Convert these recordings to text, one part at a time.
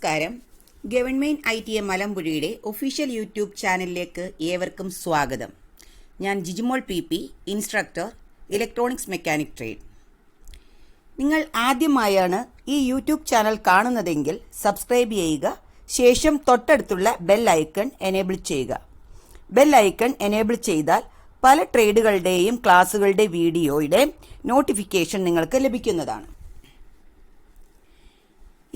നമസ്കാരം. Government ITA മലമ്പുഴയുടെ official YouTube ചാനലിലേക്ക് ഏവർക്കും സ്വാഗതം. ഞാൻ Jijimol PP, instructor, electronics mechanic trade. നിങ്ങൾ ആദ്യമായാണ് ഈ യൂട്യൂബ് ചാനൽ കാണുന്നതെങ്കിൽ സബ്സ്ക്രൈബ് ചെയ്യുക. ശേഷം തൊട്ടടുത്തുള്ള ബെൽ ഐക്കൺ എനേബിൾ ചെയ്യുക. ബെൽ ഐക്കൺ എനേബിൾ ചെയ്താൽ പല ട്രേഡുകളുടെയും ക്ലാസ്സുകളുടെ വീഡിയോയുടെ നോട്ടിഫിക്കേഷൻ നിങ്ങൾക്ക് ലഭിക്കുന്നതാണ്.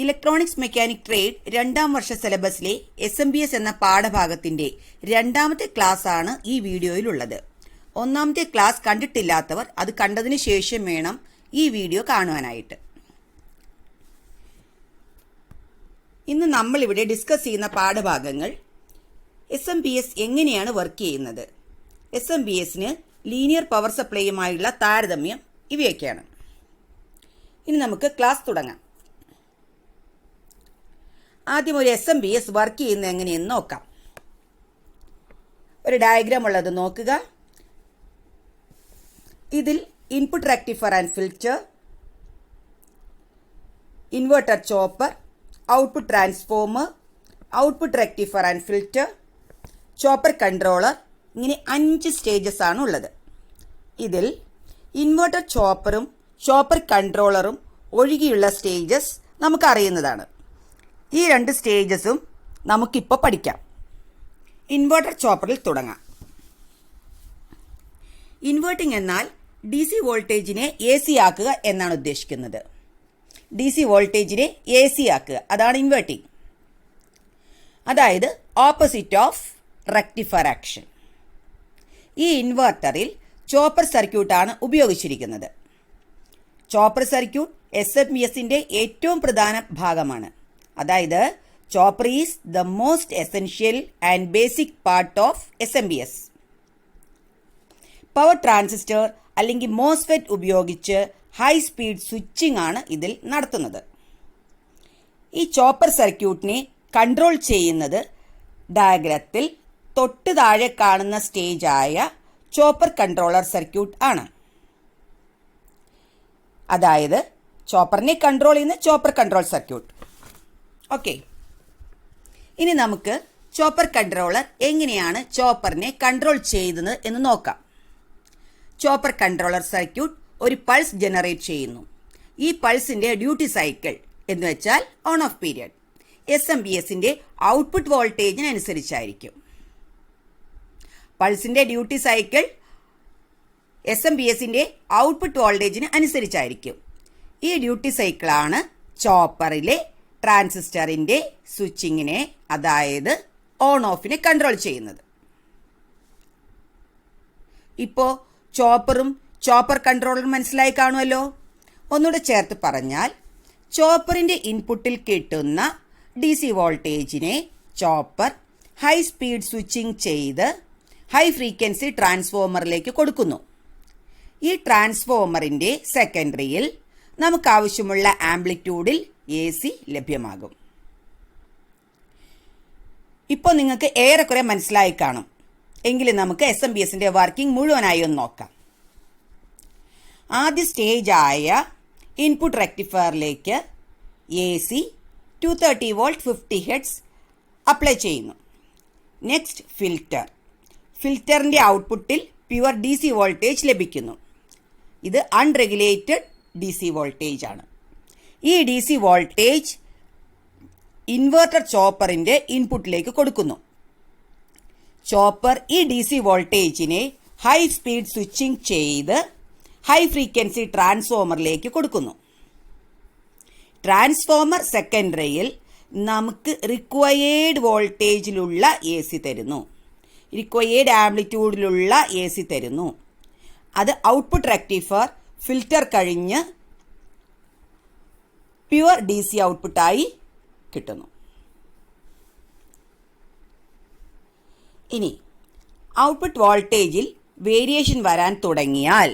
ഇലക്ട്രോണിക്സ് മെക്കാനിക് ട്രേഡ് 2ാം വർഷ സിലബസിലെ SMBS എന്ന പാഠഭാഗത്തിന്റെ 2ാമത്തെ ക്ലാസ് ആണ് ഈ വീഡിയോയിലുള്ളത്. 1ാമത്തെ ക്ലാസ് കണ്ടിട്ടില്ലാത്തവർ അത് കണ്ടതിന് ശേഷം വേണം ഈ വീഡിയോ കാണുവാനായിട്ട്. ഇന്ന് നമ്മളിവിടെ ഡിസ്കസ് ചെയ്യുന്ന പാഠഭാഗങ്ങൾ SMBS എങ്ങനെയാണ് വർക്ക് ചെയ്യുന്നത്, SMBSന് ലീനിയർ പവർ സപ്ലൈയുമായുള്ള താരതമ്യം, ഇവയൊക്കെയാണ്. ഇനി നമുക്ക് ക്ലാസ് തുടങ്ങാം. ആദ്യം ഒരു SMBS വർക്ക് ചെയ്യുന്നത് എങ്ങനെയെന്ന് നോക്കാം. ഒരു ഡയഗ്രാം ഉള്ളത് നോക്കുക. ഇതിൽ input rectifier and filter, inverter chopper, output transformer, output rectifier and filter, chopper controller, ഇങ്ങനെ 5 സ്റ്റേജസ് ആണ് ഉള്ളത്. ഇതിൽ ഇൻവെർട്ടർ ചോപ്പറും ചോപ്പർ കൺട്രോളറും ഒഴികെയുള്ള സ്റ്റേജസ് നമുക്കറിയുന്നതാണ്. ഈ 2 സ്റ്റേജസും നമുക്കിപ്പോൾ പഠിക്കാം. ഇൻവെർട്ടർ ചോപ്പറിൽ തുടങ്ങാം. ഇൻവേർട്ടിംഗ് എന്നാൽ DC വോൾട്ടേജിനെ AC ആക്കുക എന്നാണ് ഉദ്ദേശിക്കുന്നത്. DC വോൾട്ടേജിനെ AC ആക്കുക, അതാണ് ഇൻവേർട്ടിംഗ്. അതായത് ഓപ്പോസിറ്റ് ഓഫ് റെക്ടിഫയർ ആക്ഷൻ. ഈ ഇൻവെർട്ടറിൽ ചോപ്പർ സർക്യൂട്ടാണ് ഉപയോഗിച്ചിരിക്കുന്നത്. ചോപ്പർ സർക്യൂട്ട് SMBSന്റെ ഏറ്റവും പ്രധാന ഭാഗമാണ്. അതായത് chopper is the most essential and basic part of SMBS. Power transistor അല്ലെങ്കിൽ മോസ്ഫെറ്റ് ഉപയോഗിച്ച് ഹൈ സ്പീഡ് സ്വിച്ചിങ് ആണ് ഇതിൽ നടത്തുന്നത്. ഈ ചോപ്പർ സർക്യൂട്ടിനെ കൺട്രോൾ ചെയ്യുന്നത് ഡയഗ്രത്തിൽ തൊട്ട് താഴെ കാണുന്ന സ്റ്റേജായ ചോപ്പർ കൺട്രോളർ സർക്യൂട്ട് ആണ്. അതായത് ചോപ്പറിനെ കൺട്രോൾ ചെയ്യുന്ന ചോപ്പർ കൺട്രോൾ സർക്യൂട്ട്. ഓക്കെ, ഇനി നമുക്ക് ചോപ്പർ കൺട്രോളർ എങ്ങനെയാണ് ചോപ്പറിനെ കൺട്രോൾ ചെയ്യുന്നത് എന്ന് നോക്കാം. ചോപ്പർ കൺട്രോളർ സർക്യൂട്ട് ഒരു പൾസ് ജനറേറ്റ് ചെയ്യുന്നു. ഈ പൾസിന്റെ ഡ്യൂട്ടി സൈക്കിൾ എന്ന് വെച്ചാൽ ഓൺ ഓഫ് പീരിയഡ് SMBSന്റെ ഔട്ട്പുട്ട് വോൾട്ടേജിനനുസരിച്ചായിരിക്കും. പൾസിന്റെ ഡ്യൂട്ടി സൈക്കിൾ SMBSന്റെ ഔട്ട്പുട്ട് വോൾട്ടേജിന് അനുസരിച്ചായിരിക്കും. ഈ ഡ്യൂട്ടി സൈക്കിളാണ് ചോപ്പറിലെ ട്രാൻസിസ്റ്ററിന്റെ സ്വിച്ചിങ്ങിനെ, അതായത് ഓൺ ഓഫിനെ കൺട്രോൾ ചെയ്യുന്നത്. ഇപ്പോൾ ചോപ്പറും ചോപ്പർ കൺട്രോളറും മനസ്സിലായി കാണുമല്ലോ. ഒന്നുകൂടെ ചേർത്ത് പറഞ്ഞാൽ, ചോപ്പറിന്റെ ഇൻപുട്ടിൽ കിട്ടുന്ന DC വോൾട്ടേജിനെ ചോപ്പർ ഹൈ സ്പീഡ് സ്വിച്ചിങ് ചെയ്ത് ഹൈ ഫ്രീക്വൻസി ട്രാൻസ്ഫോമറിലേക്ക് കൊടുക്കുന്നു. ഈ ട്രാൻസ്ഫോമറിന്റെ സെക്കൻഡറിയിൽ നമുക്ക് ആവശ്യമുള്ള ആംപ്ലിറ്റ്യൂഡിൽ AC ലഭ്യമാകും. ഇപ്പോൾ നിങ്ങൾക്ക് ഏറെക്കുറെ മനസ്സിലായി കാണും. എങ്കിലും നമുക്ക് SMBSന്റെ വർക്കിംഗ് മുഴുവനായി ഒന്ന് നോക്കാം. ആദ്യ സ്റ്റേജായ ഇൻപുട്ട് റെക്ടിഫയറിലേക്ക് AC 230 വോൾട്ട് 50 ഹെർട്സ് അപ്ലൈ ചെയ്യുന്നു. നെക്സ്റ്റ് ഫിൽറ്ററിന്റെ ഔട്ട്പുട്ടിൽ പ്യുവർ DC വോൾട്ടേജ് ലഭിക്കുന്നു. ഇത് അൺറെഗുലേറ്റഡ് DC വോൾട്ടേജ് ആണ്. ഈ DC വോൾട്ടേജ് ഇൻവെർട്ടർ ചോപ്പറിന്റെ ഇൻപുട്ടിലേക്ക് കൊടുക്കുന്നു. ചോപ്പർ ഈ DC വോൾട്ടേജിനെ ഹൈ സ്പീഡ് സ്വിച്ചിങ് ചെയ്ത് ഹൈ ഫ്രീക്വൻസി ട്രാൻസ്ഫോമറിലേക്ക് കൊടുക്കുന്നു. ട്രാൻസ്ഫോമർ സെക്കൻഡറിയിൽ നമുക്ക് റിക്വയേർഡ് വോൾട്ടേജിലുള്ള AC തരുന്നു, റിക്വയേർഡ് ആംപ്ലിറ്റ്യൂഡിലുള്ള AC തരുന്നു. അത് ഔട്ട്പുട്ട് റെക്ടിഫയർ ഫിൽറ്റർ കഴിഞ്ഞ് പ്യുവർ DC ഔട്ട്പുട്ടായി കിട്ടുന്നു. ഇനി ഔട്ട്പുട്ട് വോൾട്ടേജിൽ വേരിയേഷൻ വരാൻ തുടങ്ങിയാൽ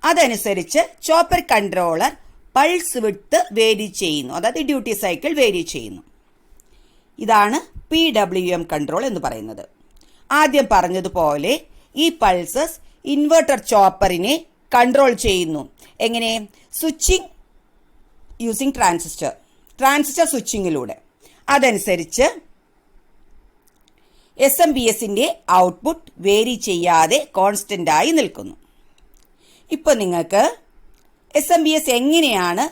അതനുസരിച്ച് ചോപ്പർ കൺട്രോളർ പൾസ് വിട്ട് വേരി ചെയ്യുന്നു, അതായത് ഡ്യൂട്ടി സൈക്കിൾ വേരി ചെയ്യുന്നു. ഇതാണ് PWM കൺട്രോൾ എന്ന് പറയുന്നത്. ആദ്യം പറഞ്ഞതുപോലെ ഈ പൾസസ് ഇൻവെർട്ടർ ചോപ്പറിനെ കൺട്രോൾ ചെയ്യുന്നു. എങ്ങനെ? സ്വിച്ചിങ് യൂസിങ് ട്രാൻസിസ്റ്റർ സ്വിച്ചിങ്ങിലൂടെ. അതനുസരിച്ച് SMPSന്റെ ഔട്ട്പുട്ട് വേരി ചെയ്യാതെ കോൺസ്റ്റന്റ് ആയി നിൽക്കുന്നു. ഇപ്പോൾ നിങ്ങൾക്ക് SMPS എങ്ങനെയാണ്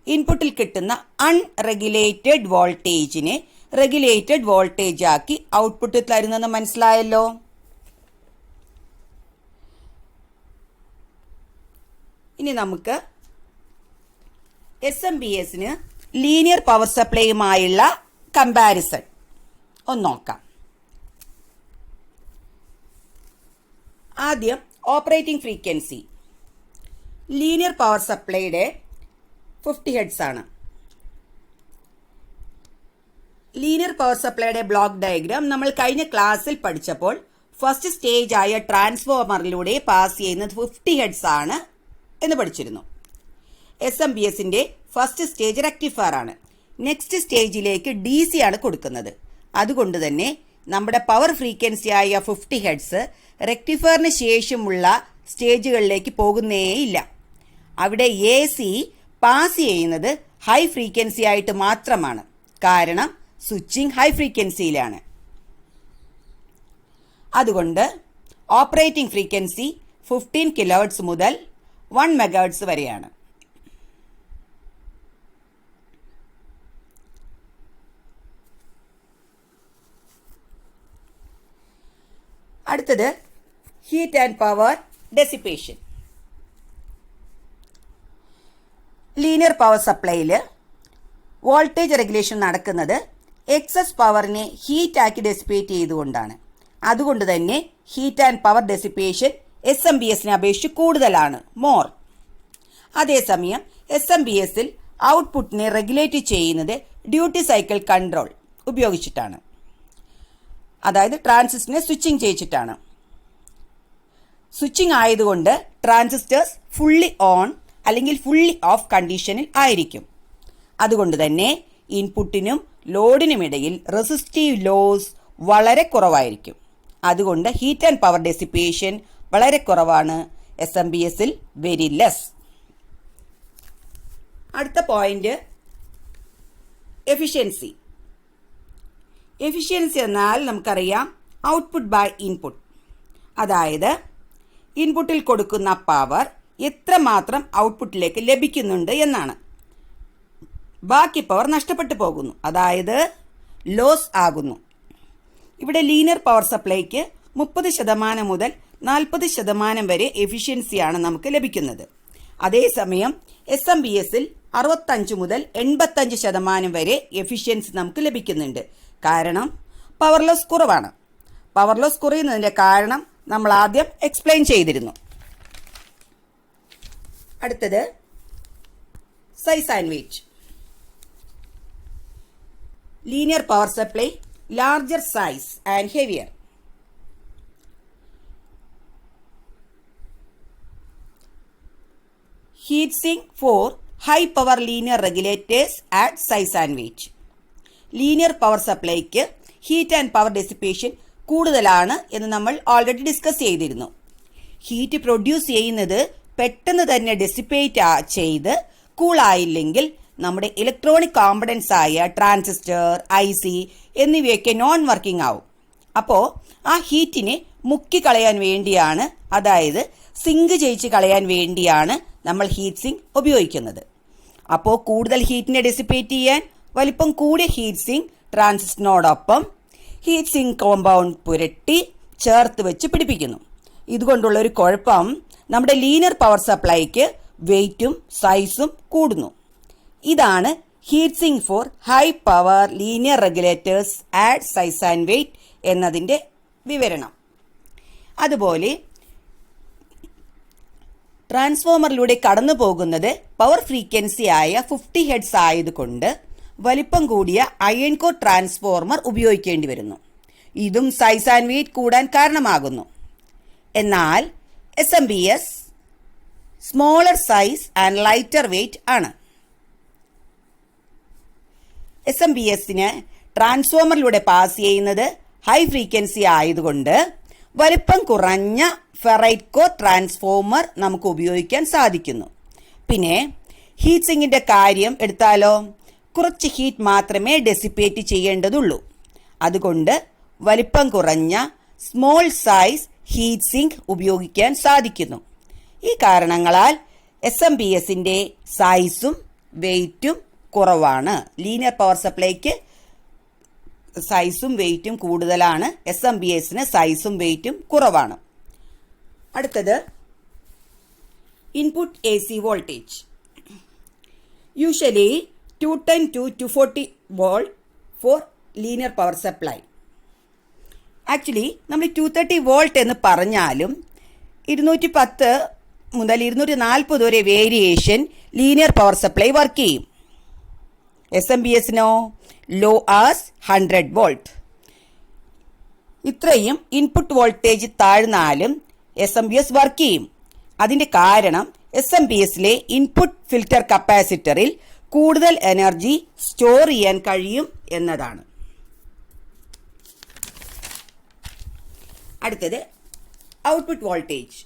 ഇൻപുട്ടിൽ കിട്ടുന്ന അൺറെഗുലേറ്റഡ് വോൾട്ടേജിനെ റെഗുലേറ്റഡ് വോൾട്ടേജ് ആക്കി ഔട്ട്പുട്ട് തരുന്നെന്ന് മനസ്സിലായല്ലോ. ഇനി നമുക്ക് SMPSന് ലീനിയർ പവർ സപ്ലൈയുമായുള്ള കമ്പാരിസൺ ഒന്ന് നോക്കാം. ആദ്യം ഓപ്പറേറ്റിംഗ് ഫ്രീക്വൻസി. ലീനിയർ പവർ സപ്ലൈയുടെ 50 ഹെർട്സ് ആണ്. ലീനിയർ പവർ സപ്ലൈയുടെ ബ്ലോക്ക് ഡയഗ്രാം നമ്മൾ കഴിഞ്ഞ ക്ലാസ്സിൽ പഠിച്ചപ്പോൾ ഫസ്റ്റ് സ്റ്റേജ് ആയ ട്രാൻസ്ഫോമറിലൂടെ പാസ് ചെയ്യുന്നത് 50 ഹെർട്സ് ആണ് എന്ന് പഠിച്ചിരുന്നു. SMPSന്റെ ഫസ്റ്റ് സ്റ്റേജ് റെക്ടിഫയർ ആണ്. നെക്സ്റ്റ് സ്റ്റേജിലേക്ക് DC ആണ് കൊടുക്കുന്നത്. അതുകൊണ്ട് തന്നെ നമ്മുടെ പവർ ഫ്രീക്വൻസി ആയ 50 ഹെർട്സ് റെക്ടിഫയറിന് ശേഷമുള്ള സ്റ്റേജുകളിലേക്ക് പോകുന്നേയില്ല. അവിടെ AC പാസ് ചെയ്യുന്നത് ഹൈ ഫ്രീക്വൻസി ആയിട്ട് മാത്രമാണ്. കാരണം സ്വിച്ചിങ് ഹൈ ഫ്രീക്വൻസിയിലാണ്. അതുകൊണ്ട് ഓപ്പറേറ്റിംഗ് ഫ്രീക്വൻസി 15 kHz മുതൽ 1 MHz വരെയാണ്. അടുത്തത് heat and power dissipation. Linear power സപ്ലൈയിൽ വോൾട്ടേജ് റെഗുലേഷൻ നടക്കുന്നത് എക്സസ് പവറിനെ ഹീറ്റാക്കി ഡെസിപ്പേറ്റ് ചെയ്തുകൊണ്ടാണ്. അതുകൊണ്ട് തന്നെ ഹീറ്റ് ആൻഡ് പവർ ഡെസിപ്പേഷൻ SMPSനെ അപേക്ഷിച്ച് കൂടുതലാണ്, മോർ. അതേസമയം SMPSൽ ഔട്ട്പുട്ടിനെ റെഗുലേറ്റ് ചെയ്യുന്നത് ഡ്യൂട്ടി സൈക്കിൾ കൺട്രോൾ ഉപയോഗിച്ചിട്ടാണ്. അതായത് ട്രാൻസിസ്റ്ററിനെ സ്വിച്ചിങ് ചെയ്യിച്ചിട്ടാണ്. സ്വിച്ചിങ് ആയതുകൊണ്ട് ട്രാൻസിസ്റ്റേഴ്സ് ഫുള്ളി ഓൺ അല്ലെങ്കിൽ ഫുള്ളി ഓഫ് കണ്ടീഷനിൽ ആയിരിക്കും. അതുകൊണ്ട് തന്നെ ഇൻപുട്ടിനും ലോഡിനുമിടയിൽ റെസിസ്റ്റീവ് ലോസ് വളരെ കുറവായിരിക്കും. അതുകൊണ്ട് ഹീറ്റ് ആൻഡ് പവർ ഡെസിപ്പേഷൻ വളരെ കുറവാണ്. SMPSൽ വെരി ലെസ്. അടുത്ത പോയിന്റ് എഫിഷ്യൻസി. എഫിഷ്യൻസി എന്നാൽ നമുക്കറിയാം ഔട്ട്പുട്ട് ബൈ ഇൻപുട്ട്. അതായത് ഇൻപുട്ടിൽ കൊടുക്കുന്ന പവർ എത്രമാത്രം ഔട്ട്പുട്ടിലേക്ക് ലഭിക്കുന്നുണ്ട് എന്നാണ്. ബാക്കി പവർ നഷ്ടപ്പെട്ടു പോകുന്നു, അതായത് ലോസ് ആകുന്നു. ഇവിടെ ലീനിയർ പവർ സപ്ലൈക്ക് 30% മുതൽ 40% വരെ എഫിഷ്യൻസിയാണ് നമുക്ക് ലഭിക്കുന്നത്. അതേസമയം SMPSൽ 65 മുതൽ 85% വരെ എഫിഷ്യൻസി നമുക്ക് ലഭിക്കുന്നുണ്ട്. കാരണം പവർ ലോസ് കുറവാണ്. പവർ ലോസ് കുറയുന്നതിൻ്റെ കാരണം നമ്മൾ ആദ്യം എക്സ്പ്ലെയിൻ ചെയ്തിരുന്നു. അടുത്തത് size and weight. Linear power supply larger size and heavier. Heat sink for high power linear regulators at size and weight. Linear power സപ്ലൈക്ക് ഹീറ്റ് ആൻഡ് പവർ ഡെസിപ്പേഷൻ കൂടുതലാണ് എന്ന് നമ്മൾ ഓൾറെഡി ഡിസ്കസ് ചെയ്തിരുന്നു. ഹീറ്റ് പ്രൊഡ്യൂസ് ചെയ്യുന്നത് പെട്ടെന്ന് തന്നെ dissipate ചെയ്ത് കൂളായില്ലെങ്കിൽ നമ്മുടെ ഇലക്ട്രോണിക് കോമ്പണൻസ് ആയ ട്രാൻസിസ്റ്റർ, IC എന്നിവയൊക്കെ നോൺ വർക്കിംഗ് ആവും. അപ്പോൾ ആ ഹീറ്റിനെ മുക്കിക്കളയാൻ വേണ്ടിയാണ്, അതായത് സിങ്ക് ചെയ്യിച്ച് കളയാൻ വേണ്ടിയാണ് നമ്മൾ ഹീറ്റ് സിങ്ക് ഉപയോഗിക്കുന്നത്. അപ്പോൾ കൂടുതൽ ഹീറ്റിനെ ഡെസിപ്പേറ്റ് ചെയ്യാൻ വലിപ്പം കൂടിയ ഹീറ്റ് സിങ്ക് ട്രാൻസിസ്റ്ററിനോടൊപ്പം ഹീറ്റ് സിങ്ക് കോമ്പൗണ്ട് പുരട്ടി ചേർത്ത് വെച്ച് പിടിപ്പിക്കുന്നു. ഇതുകൊണ്ടുള്ള ഒരു കുഴപ്പം, നമ്മുടെ ലീനിയർ പവർ സപ്ലൈക്ക് വെയിറ്റും സൈസും കൂടുന്നു. ഇതാണ് heat sink for high power linear regulators at size and weight എന്നതിൻ്റെ വിവരണം. അതുപോലെ ട്രാൻസ്ഫോമറിലൂടെ കടന്നു പോകുന്നത് പവർ ഫ്രീക്വൻസി ആയ 50 ഹെർട്സ് ആയതുകൊണ്ട് വലിപ്പം കൂടിയ അയൺ കോർ ട്രാൻസ്ഫോർമർ ഉപയോഗിക്കേണ്ടി വരുന്നു. ഇതും സൈസ് ആൻഡ് വെയിറ്റ് കൂടാൻ കാരണമാകുന്നു. എന്നാൽ SMPS smaller size and lighter weight ആണ്. SMPSന് ട്രാൻസ്ഫോമറിലൂടെ പാസ് ചെയ്യുന്നത് ഹൈ ഫ്രീക്വൻസി ആയതുകൊണ്ട് വലിപ്പം കുറഞ്ഞ ഫെറൈറ്റ് കോർ ട്രാൻസ്ഫോമർ നമുക്ക് ഉപയോഗിക്കാൻ സാധിക്കുന്നു. പിന്നെ ഹീറ്റ് സിങ്കിന്റെ കാര്യം എടുത്താലോ, കുറച്ച് ഹീറ്റ് മാത്രമേ ഡെസിപ്പേറ്റ് ചെയ്യേണ്ടതുള്ളൂ. അതുകൊണ്ട് വലിപ്പം കുറഞ്ഞ സ്മോൾ സൈസ് ഹീറ്റ് സിങ്ക് ഉപയോഗിക്കാൻ സാധിക്കുന്നു. ഈ കാരണങ്ങളാൽ SMPSന്റെ സൈസും വെയ്റ്റും കുറവാണ്. ലീനിയർ പവർ സപ്ലൈക്ക് സൈസും വെയ്റ്റും കൂടുതലാണ്, SMPSന് സൈസും വെയ്റ്റും കുറവാണ്. അടുത്തത് input AC voltage. Usually 210 to 240 volt for linear power supply. Actually നമ്മൾ 230 വോൾട്ട് എന്ന് പറഞ്ഞാലും 210 മുതൽ 240 വരെ variation linear power supply work ചെയ്യും. SMPSനോ ലോ ആസ് 100 വോൾട്ട്. ഇത്രയും ഇൻപുട്ട് വോൾട്ടേജ് താഴ്ന്നാലും SMPS വർക്ക് ചെയ്യും. അതിൻ്റെ കാരണം SMPSലെ ഇൻപുട്ട് ഫിൽറ്റർ കപ്പാസിറ്ററിൽ കൂടുതൽ എനർജി സ്റ്റോർ ചെയ്യാൻ കഴിയും എന്നതാണ്. അടുത്തത് output voltage.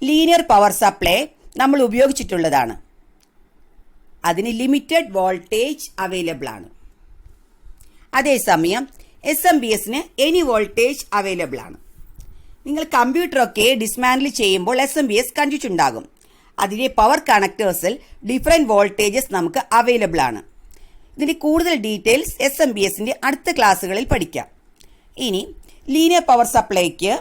Linear power supply നമ്മൾ ഉപയോഗിച്ചിട്ടുള്ളതാണ്. അതിന് ലിമിറ്റഡ് വോൾട്ടേജ് അവൈലബിൾ ആണ്. അതേസമയം SMPSന് എനി വോൾട്ടേജ് അവൈലബിൾ ആണ്. നിങ്ങൾ കമ്പ്യൂട്ടറൊക്കെ ഡിസ്മാൻഡിൽ ചെയ്യുമ്പോൾ SMPS കണ്ടിട്ടുണ്ടാകും. അതിലെ പവർ കണക്ടേഴ്സിൽ ഡിഫറെൻറ്റ് വോൾട്ടേജസ് നമുക്ക് അവൈലബിൾ ആണ്. ഇതിൻ്റെ കൂടുതൽ ഡീറ്റെയിൽസ് SMPSൻ്റെ അടുത്ത ക്ലാസ്സുകളിൽ പഠിക്കാം. ഇനി ലീനിയർ പവർ സപ്ലൈക്ക്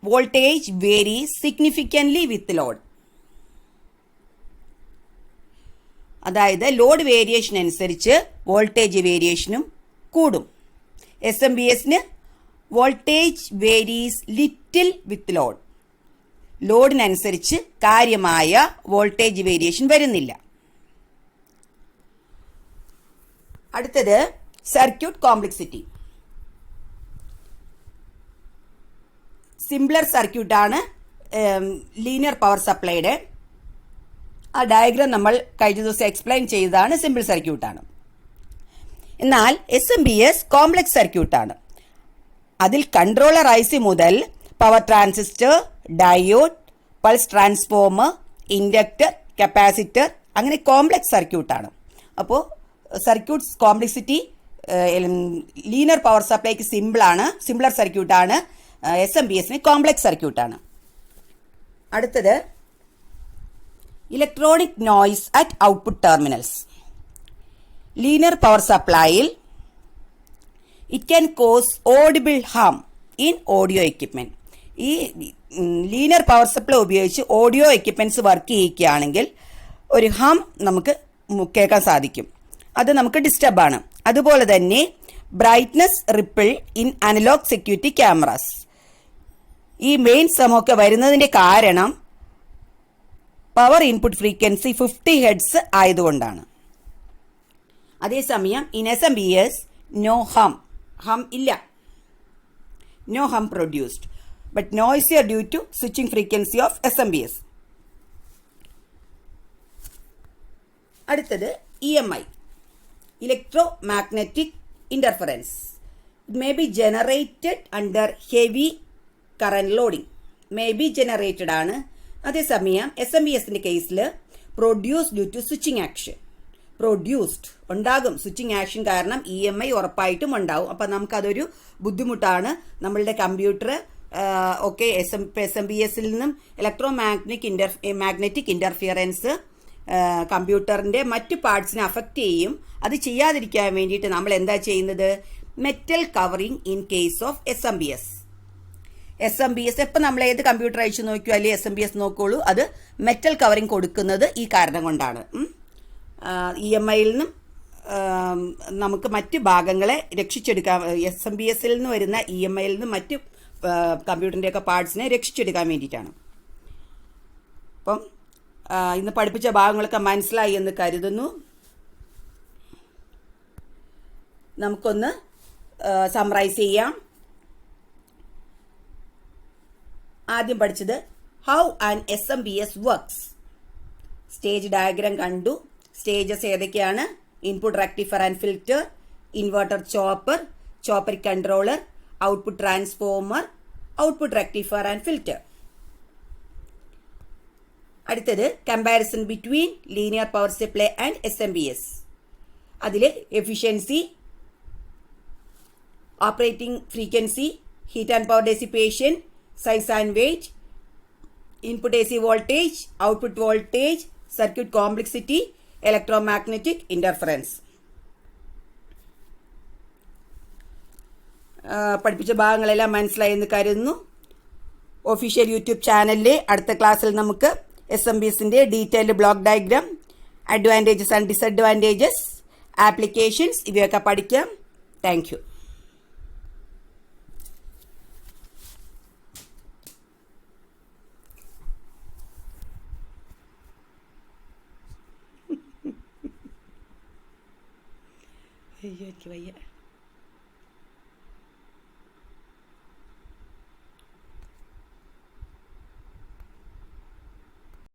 voltage vary significantly with load. അതായത് ലോഡ് വേരിയേഷൻ അനുസരിച്ച് വോൾട്ടേജ് വേരിയേഷനും കൂടും. SMPSന് voltage varies little with load. ലോഡിനനുസരിച്ച് കാര്യമായ വോൾട്ടേജ് വേരിയേഷൻ വരുന്നില്ല. അടുത്തത് സർക്യൂട്ട് കോംപ്ലക്സിറ്റി. സിംപ്ലർ സർക്യൂട്ടാണ് ലീനിയർ പവർ സപ്ലൈയുടെ. ആ ഡയഗ്രാം നമ്മൾ കഴിഞ്ഞ ദിവസം എക്സ്പ്ലെയിൻ ചെയ്തതാണ്. സിമ്പിൾ സർക്യൂട്ടാണ്. എന്നാൽ SMPS കോംപ്ലക്സ് സർക്യൂട്ടാണ്. അതിൽ കൺട്രോളർ IC മുതൽ power transistor, diode, pulse transformer, inductor, capacitor അങ്ങനെ കോംപ്ലക്സ് സർക്യൂട്ടാണ്. അപ്പോൾ സർക്യൂട്ട്സ് കോംപ്ലക്സിറ്റി ലീനിയർ പവർ സപ്ലൈക്ക് സിംപ്ലർ സർക്യൂട്ടാണ്. SMPSന് കോംപ്ലക്സ് സർക്യൂട്ടാണ്. അടുത്തത് electronic noise at output terminals. Linear power സപ്ലൈയിൽ it can cause audible hum in audio equipment. ഈ ലീനിയർ പവർ സപ്ലൈ ഉപയോഗിച്ച് ഓഡിയോ എക്യുപ്മെൻറ്റ്സ് വർക്ക് ചെയ്യിക്കുകയാണെങ്കിൽ ഒരു ഹം നമുക്ക് കേൾക്കാൻ സാധിക്കും. അത് നമുക്ക് ഡിസ്റ്റർബാണ്. അതുപോലെ തന്നെ brightness ripple in analog security cameras. ഈ മെയിൻ സമൊക്കെ വരുന്നതിൻ്റെ കാരണം പവർ ഇൻപുട്ട് ഫ്രീക്വൻസി 50 Hz ആയതുകൊണ്ടാണ്. അതേസമയം ഇൻ SMPS നോ ഹം ഇല്ല. No hum produced but noisier due to switching frequency of SMPS. അടുത്തത് EMI, electromagnetic interference. It may be generated under heavy current loading. May be generated ആണ്. അതേസമയം SMPSൻ്റെ കേസിൽ produce due to switching action. Produced ഉണ്ടാകും. Switching action കാരണം EMI ഉറപ്പായിട്ടും ഉണ്ടാവും. അപ്പം നമുക്കതൊരു ബുദ്ധിമുട്ടാണ്. നമ്മളുടെ കമ്പ്യൂട്ടർ ഒക്കെ SMPSൽ നിന്നും ഇലക്ട്രോ മാഗ്നറ്റിക് ഇൻ്റർഫിയറൻസ് കമ്പ്യൂട്ടറിൻ്റെ മറ്റ് പാർട്സിനെ അഫക്റ്റ് ചെയ്യും. അത് ചെയ്യാതിരിക്കാൻ വേണ്ടിയിട്ട് നമ്മൾ എന്താ ചെയ്യുന്നത്? Metal covering in case of SMPS. എപ്പോൾ നമ്മൾ ഏത് കമ്പ്യൂട്ടർ അയച്ചു നോക്കിയോ അല്ലെങ്കിൽ SMPS നോക്കുള്ളൂ, അത് മെറ്റൽ കവറിങ് കൊടുക്കുന്നത് ഈ കാരണം കൊണ്ടാണ്. EMIയിൽ നിന്നും നമുക്ക് മറ്റ് ഭാഗങ്ങളെ രക്ഷിച്ചെടുക്കാൻ, SMPSൽ നിന്ന് വരുന്ന EMIയിൽ നിന്നും മറ്റ് കമ്പ്യൂട്ടറിൻ്റെയൊക്കെ പാർട്സിനെ രക്ഷിച്ചെടുക്കാൻ വേണ്ടിയിട്ടാണ്. അപ്പം ഇന്ന് പഠിപ്പിച്ച ഭാഗങ്ങളൊക്കെ മനസ്സിലായി എന്ന് കരുതുന്നു. നമുക്കൊന്ന് സമ്മറൈസ് ചെയ്യാം. ആദ്യം പഠിച്ചത് how an SMPS works. Stage diagram കണ്ടു. സ്റ്റേജസ് ഏതൊക്കെയാണ്? Input rectifier and filter, inverter chopper controller, output transformer, output rectifier and filter. അടുത്തത് comparison between linear power supply and SMPS. അതിൽ efficiency, operating frequency, heat and power dissipation, size and weight, input AC voltage, output voltage, circuit complexity, electromagnetic interference. പഠിപ്പിച്ച ഭാഗങ്ങളെല്ലാം മനസ്സിലായെന്ന് കരുതുന്നു. Official YouTube ചാനലിലെ അടുത്ത ക്ലാസ്സിൽ നമുക്ക് SMPSൻ്റെ detailed block diagram, advantages and disadvantages, applications ഇവയൊക്കെ പഠിക്കാം. Thank you. അയ്യോ എനിക്ക് വയ്യ.